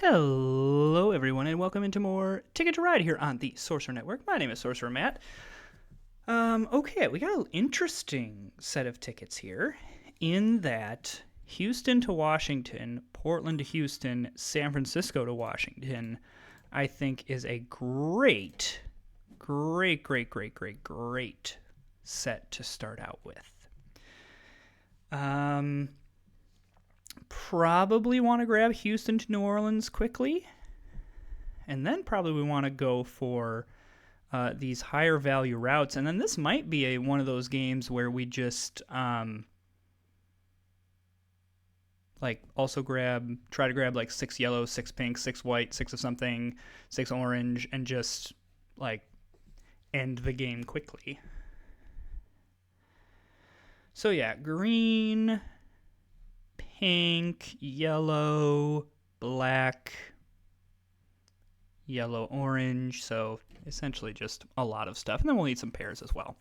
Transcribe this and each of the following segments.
Hello, everyone, and welcome into more Ticket to Ride here on the Sorcerer Network. My name is Sorcerer Matt. Okay, we got an interesting set of tickets here in that Houston to Washington, Portland to Houston, San Francisco to Washington, I think is a great set to start out with. Probably want to grab Houston to New Orleans quickly. And then probably we want to go for these higher value routes. And then this might be one of those games where we just also try to grab like 6 yellow, 6 pink, 6 white, 6 of something, 6 orange, and just like end the game quickly. So yeah, green, pink, yellow, black, yellow, orange. So essentially just a lot of stuff. And then we'll need some pairs as well.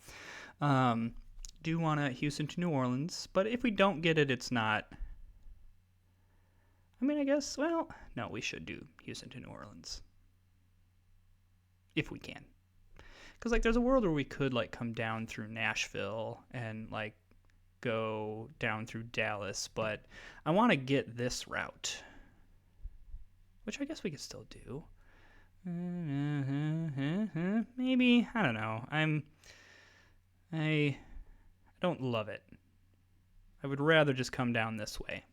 Do want to Houston to New Orleans, but if we don't get it, it's not. I mean, I guess, well, no, we should do Houston to New Orleans. If we can. Because, like, there's a world where we could, like, come down through Nashville and, like, go down through Dallas, but I want to get this route, which I guess we could still do. Maybe, I don't know. I don't love it. I would rather just come down this way.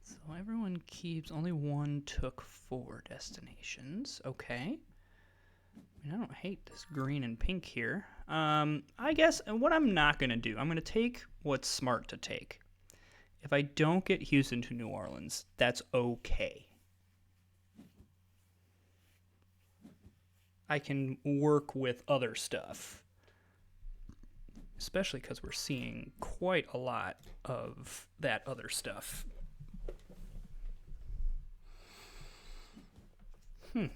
So everyone keeps, only one took 4 destinations. Okay. I mean, I don't hate this green and pink here. I guess what I'm not going to do, I'm going to take what's smart to take. If I don't get Houston to New Orleans, that's okay. I can work with other stuff. Especially because we're seeing quite a lot of that other stuff. Yeah,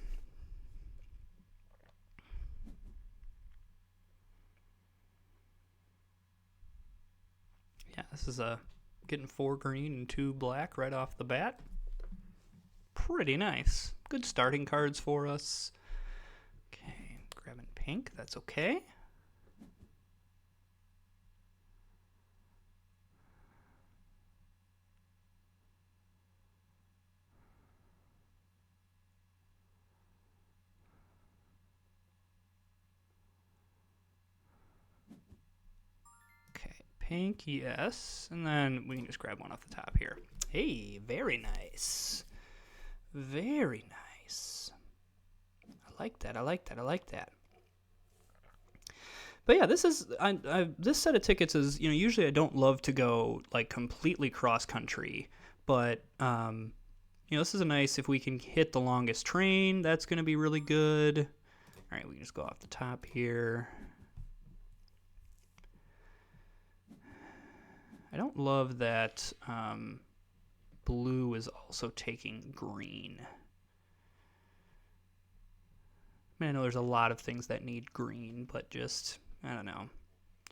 this is getting 4 green and 2 black right off the bat. Pretty nice. Good starting cards for us. Okay, grabbing pink, that's okay. Pink, yes. And then we can just grab one off the top here. Hey, very nice. Very nice. I like that. But yeah, this is this set of tickets is, usually I don't love to go like completely cross country, but this is a nice, if we can hit the longest train, that's going to be really good. All right, we can just go off the top here. I don't love that blue is also taking green. I mean, I know there's a lot of things that need green, but just, I don't know,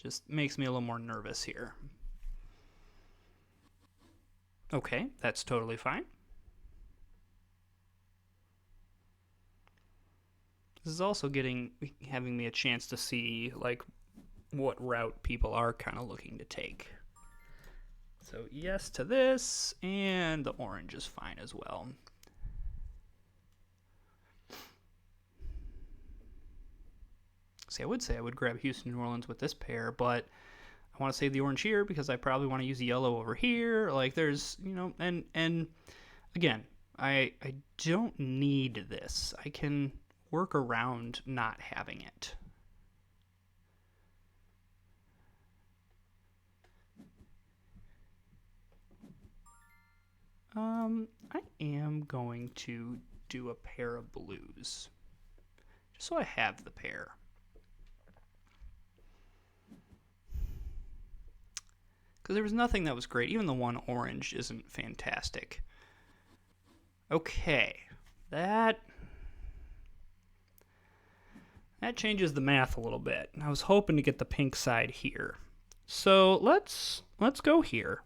just makes me a little more nervous here. Okay, that's totally fine. This is also having me a chance to see, like, what route people are kind of looking to take. So yes to this, and the orange is fine as well. See, I would say I would grab Houston, New Orleans with this pair, but I want to save the orange here because I probably want to use the yellow over here. Like there's, and again, I don't need this. I can work around not having it. I am going to do a pair of blues, just so I have the pair. Because there was nothing that was great. Even the one orange isn't fantastic. Okay. That changes the math a little bit. I was hoping to get the pink side here. So let's go here.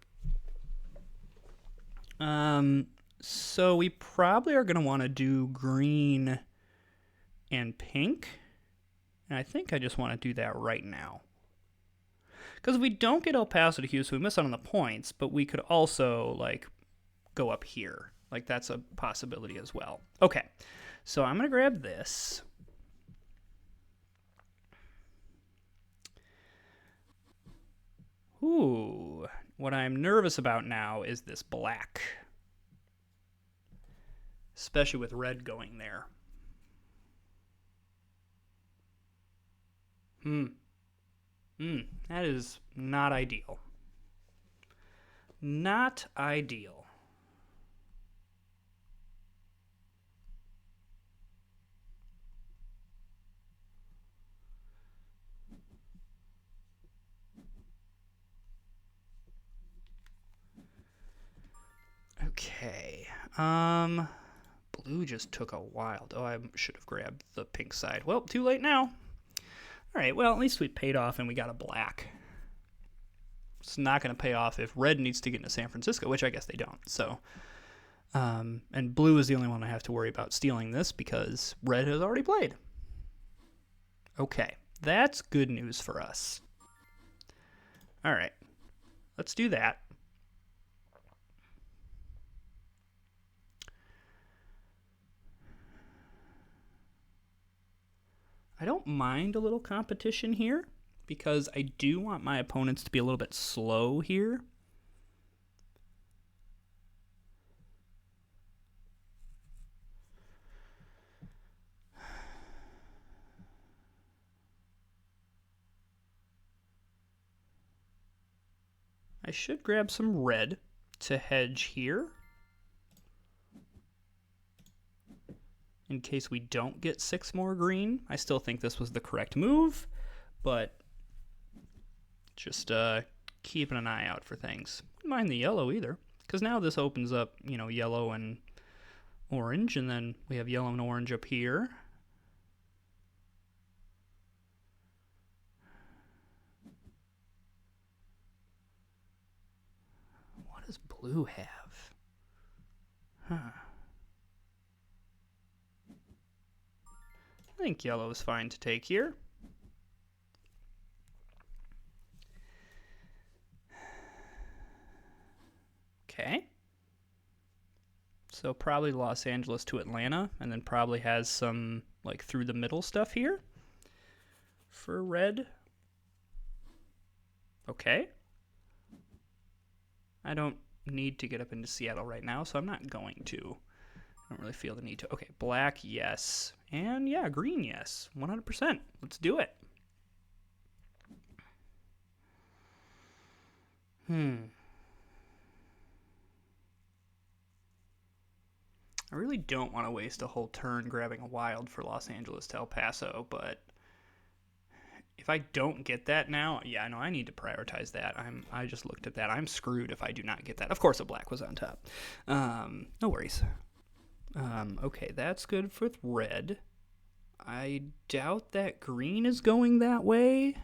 So we probably are going to want to do green and pink. And I think I just want to do that right now. Because if we don't get El Paso to Houston, we miss out on the points, but we could also, like, go up here. Like, that's a possibility as well. Okay, so I'm going to grab this. Ooh, what I'm nervous about now is this black. Especially with red going there. That is not ideal. Not ideal. Okay. Blue just took a while. Oh, I should have grabbed the pink side. Well, too late now. All right, well, at least we paid off and we got a black. It's not going to pay off if red needs to get into San Francisco, which I guess they don't. So, and blue is the only one I have to worry about stealing this because red has already played. Okay, that's good news for us. All right, let's do that. I don't mind a little competition here because I do want my opponents to be a little bit slow here. I should grab some red to hedge here. In case we don't get 6 more green. I still think this was the correct move, but just keeping an eye out for things. Wouldn't mind the yellow either, because now this opens up, you know, yellow and orange, and then we have yellow and orange up here. What does blue have? Huh. I think yellow is fine to take here. Okay. So probably Los Angeles to Atlanta, and then probably has some like through the middle stuff here for red. Okay. I don't need to get up into Seattle right now, so I'm not going to. I don't really feel the need to. Okay, black, yes. And yeah, green, yes. 100%. Let's do it. I really don't want to waste a whole turn grabbing a wild for Los Angeles to El Paso, but if I don't get that now, yeah, no, I need to prioritize that. I just looked at that. I'm screwed if I do not get that. Of course, a black was on top. No worries. Okay, that's good for red. I doubt that green is going that way.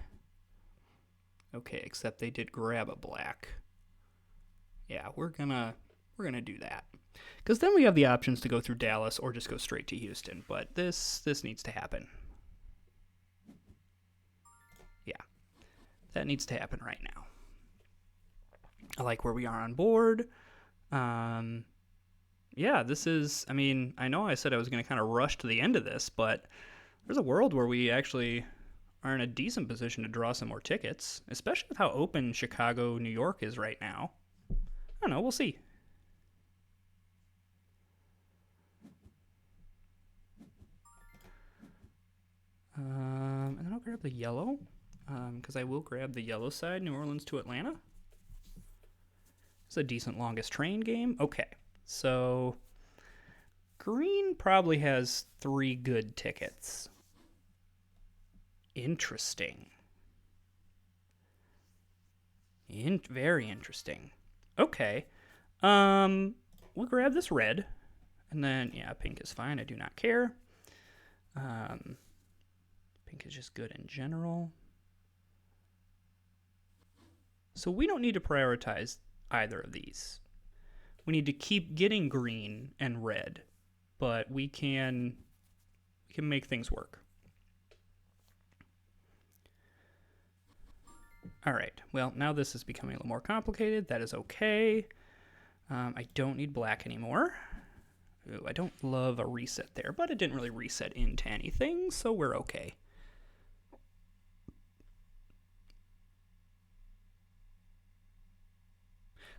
Okay, except they did grab a black. Yeah, we're gonna do that. Because then we have the options to go through Dallas or just go straight to Houston. But this needs to happen. Yeah, that needs to happen right now. I like where we are on board. Yeah, this is, I mean, I know I said I was going to kind of rush to the end of this, but there's a world where we actually are in a decent position to draw some more tickets, especially with how open Chicago, New York is right now. I don't know, we'll see. And then I'll grab the yellow, because I will grab the yellow side, New Orleans to Atlanta. It's a decent longest train game. Okay, so green probably has 3 good tickets. Interesting. Very interesting. Okay. We'll grab this red. And then, yeah, pink is fine. I do not care. Pink is just good in general. So we don't need to prioritize either of these. We need to keep getting green and red, but we can make things work. All right, well, now this is becoming a little more complicated. That is okay. I don't need black anymore. Ooh, I don't love a reset there, but it didn't really reset into anything, so we're okay.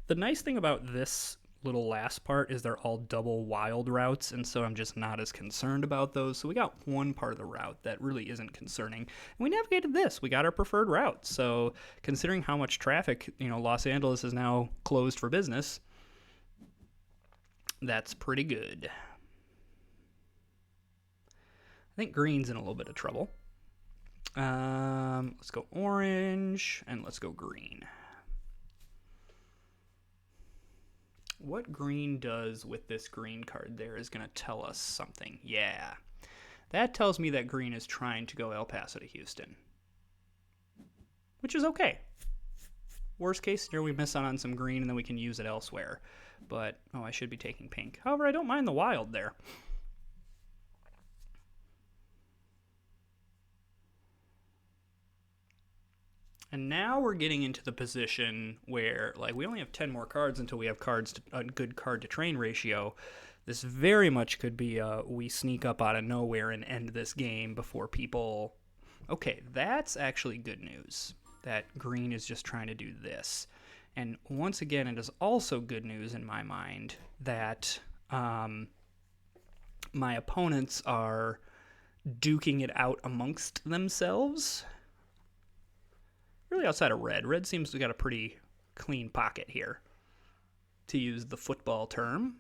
The nice thing about this little last part is they're all double wild routes, and so I'm just not as concerned about those. So we got one part of the route that really isn't concerning. And we navigated this. We got our preferred route. So considering how much traffic, Los Angeles is now closed for business, that's pretty good. I think green's in a little bit of trouble. Let's go orange, and let's go green. What green does with this green card there is going to tell us something. Yeah. That tells me that green is trying to go El Paso to Houston. Which is okay. Worst case scenario, we miss out on some green and then we can use it elsewhere. But, I should be taking pink. However, I don't mind the wild there. And now we're getting into the position where, we only have 10 more cards until we have a good card-to-train ratio. This very much could be we sneak up out of nowhere and end this game before people... Okay, that's actually good news, that green is just trying to do this. And once again, it is also good news in my mind that my opponents are duking it out amongst themselves. Really outside of red. Red seems to have got a pretty clean pocket here, to use the football term.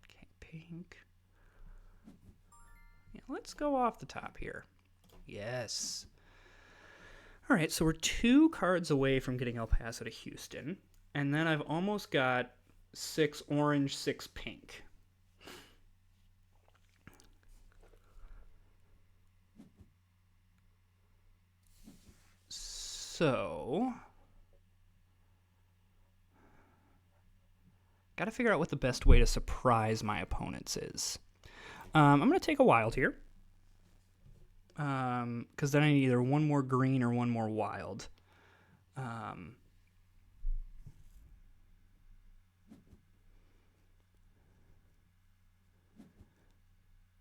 Okay, pink. Yeah, let's go off the top here. Yes. All right, so we're 2 cards away from getting El Paso to Houston, and then I've almost got 6 orange, 6 pink. So, got to figure out what the best way to surprise my opponents is. I'm going to take a wild here, because then I need either one more green or one more wild.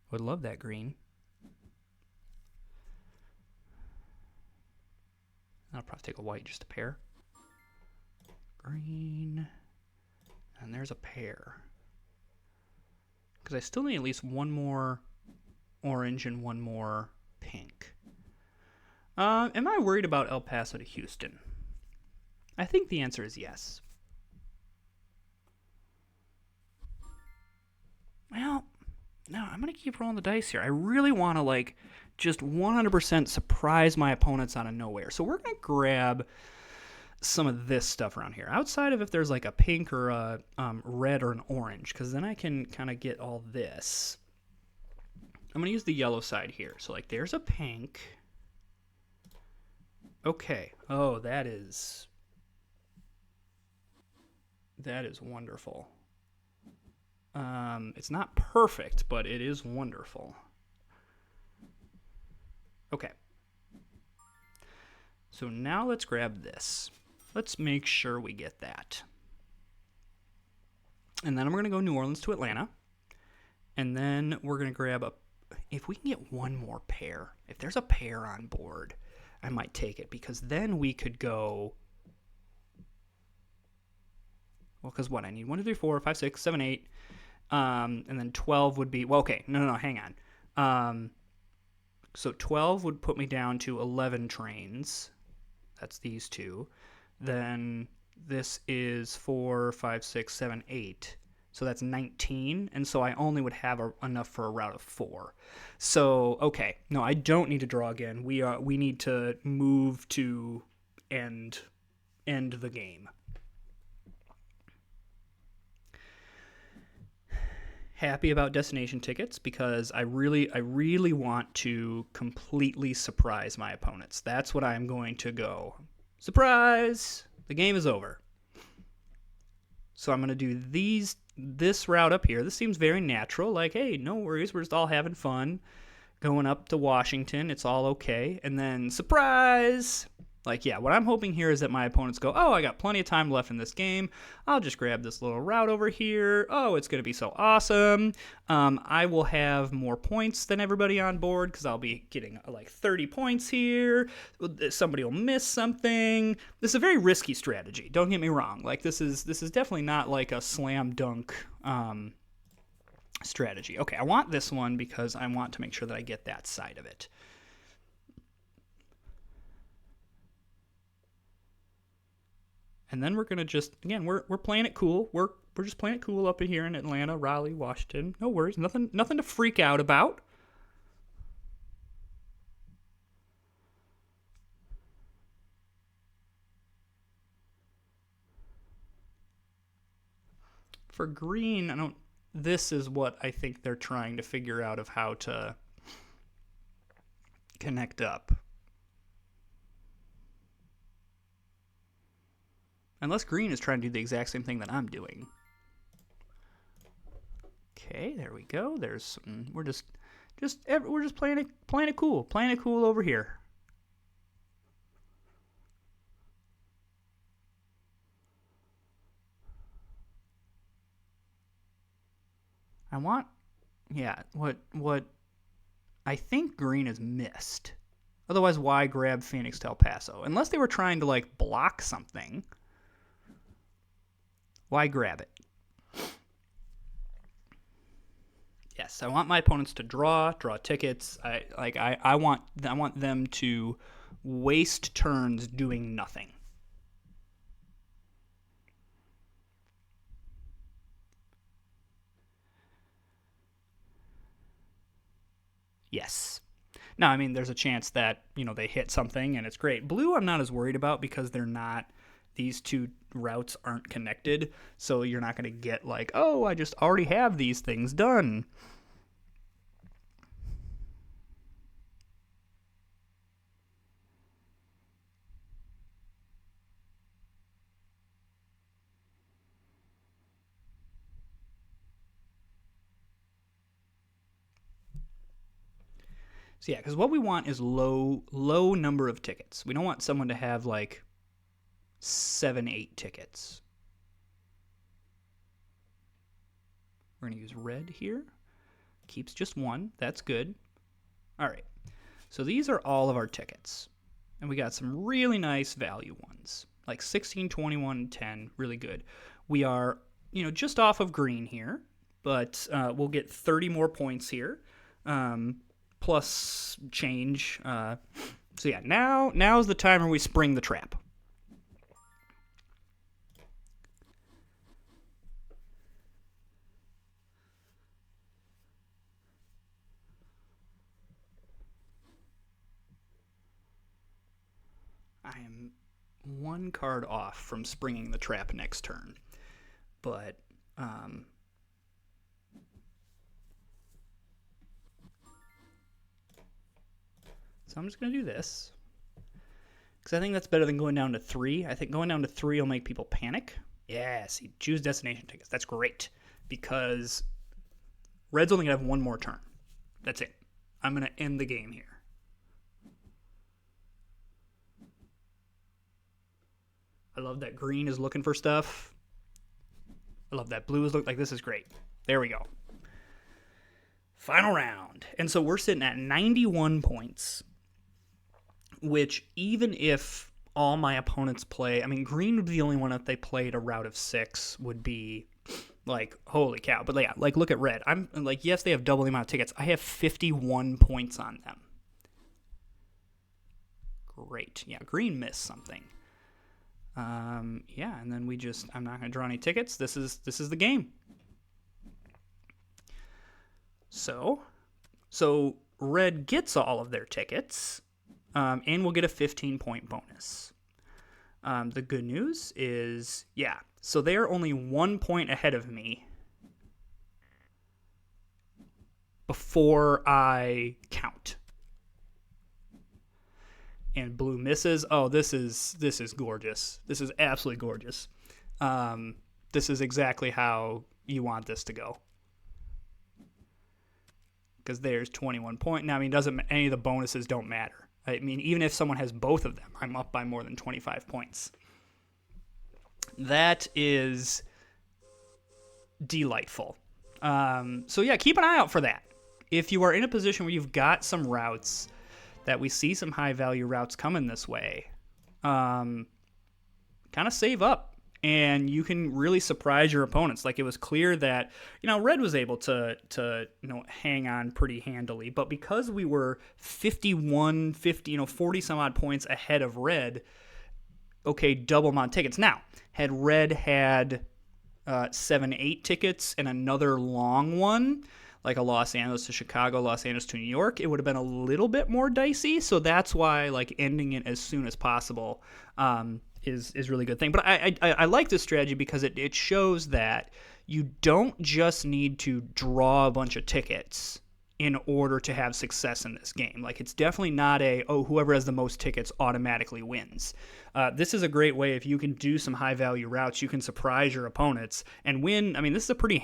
Would love that green. I'll probably take a white just a pair. Green. And there's a pair. Because I still need at least one more orange and one more pink. Am I worried about El Paso to Houston? I think the answer is yes. Well, no, I'm going to keep rolling the dice here. I really want to, just 100% surprise my opponents out of nowhere. So we're going to grab some of this stuff around here. Outside of if there's, a pink or a red or an orange, because then I can kind of get all this. I'm going to use the yellow side here. So, there's a pink. Okay. Oh, that is wonderful. It's not perfect, but it is wonderful. Okay. So now let's grab this. Let's make sure we get that. And then I'm going to go New Orleans to Atlanta. And then we're going to grab if we can get one more pair. If there's a pair on board, I might take it, because then we could go... Well, because what? I need 1, 2, 3, 4, 5, 6, 7, 8. And then 12 would be... Well, okay. No, hang on. So 12 would put me down to 11 trains. That's these two. Then this is 4, 5, 6, 7, 8. So that's 19, and so I only would have enough for a route of 4. So, okay, no, I don't need to draw again. We need to move to end the game. Happy about destination tickets because I really want to completely surprise my opponents. That's what I'm going to go. Surprise! The game is over. So I'm going to do this route up here. This seems very natural. Like, hey, no worries. We're just all having fun. Going up to Washington. It's all okay. And then, surprise! Like, yeah, what I'm hoping here is that my opponents go, oh, I got plenty of time left in this game. I'll just grab this little route over here. Oh, it's going to be so awesome. I will have more points than everybody on board because I'll be getting like 30 points here. Somebody will miss something. This is a very risky strategy. Don't get me wrong. Like, this is definitely not like a slam dunk strategy. Okay, I want this one because I want to make sure that I get that side of it. And then we're going to just, again, we're playing it cool. We're just playing it cool up in here in Atlanta, Raleigh, Washington. No worries. Nothing to freak out about. For green, this is what I think they're trying to figure out of how to connect up. Unless green is trying to do the exact same thing that I'm doing. Okay, there we go. There's we're just playing it cool over here. I want, yeah, what I think green is missed. Otherwise, why grab Phoenix to El Paso? Unless they were trying to like block something. Why grab it? Yes, I want my opponents to draw tickets. I want them to waste turns doing nothing. Yes. Now, I mean, there's a chance that, they hit something and it's great. Blue, I'm not as worried about because these two routes aren't connected. So you're not going to get like, oh, I just already have these things done. So yeah, because what we want is low number of tickets. We don't want someone to have like 7, 8 tickets. We're going to use red here. Keeps just 1. That's good. All right. So these are all of our tickets. And we got some really nice value ones. Like 16, 21, 10. Really good. We are, just off of green here. But we'll get 30 more points here. Plus change. So yeah, now's the time where we spring the trap. I am 1 card off from springing the trap next turn. But, so I'm just going to do this. Because I think that's better than going down to 3. I think going down to 3 will make people panic. Yeah, see, choose destination tickets. That's great. Because red's only going to have 1 more turn. That's it. I'm going to end the game here. I love that green is looking for stuff. I love that blue is looking like this is great. There we go. Final round. And so we're sitting at 91 points, which even if all my opponents play, I mean, green would be the only one if they played a route of 6 would be like, holy cow. But yeah, like look at red. I'm like, yes, they have double the amount of tickets. I have 51 points on them. Great. Yeah, green missed something. Yeah, and then I'm not going to draw any tickets. This is the game. So red gets all of their tickets, and will get a 15-point bonus. The good news is, so they are only 1 point ahead of me before I count. And blue misses. Oh, this is gorgeous. This is absolutely gorgeous. This is exactly how you want this to go. Because there's 21 points. Now, I mean, any of the bonuses don't matter. I mean, even if someone has both of them, I'm up by more than 25 points. That is delightful. So yeah, keep an eye out for that. If you are in a position where you've got some routes that we see some high value routes coming this way, kind of save up. And you can really surprise your opponents. Like, it was clear that, red was able to hang on pretty handily. But because we were 40 some odd points ahead of red, okay, double amount of tickets. Now, had red had 7-8 tickets and another long one, like a Los Angeles to Chicago, Los Angeles to New York, it would have been a little bit more dicey. So that's why, like, ending it as soon as possible is a really good thing. But I like this strategy because it shows that you don't just need to draw a bunch of tickets in order to have success in this game. Like, it's definitely not whoever has the most tickets automatically wins. This is a great way. If you can do some high value routes, you can surprise your opponents and win. I mean, this is a pretty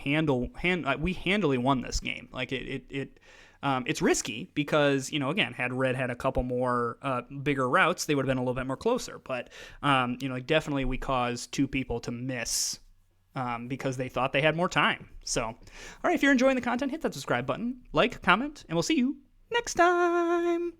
we handily won this game. Like, it's risky because, again, had red had a couple more bigger routes, they would have been a little bit more closer. But, definitely we caused two people to miss because they thought they had more time. So, all right, if you're enjoying the content, hit that subscribe button, like, comment, and we'll see you next time.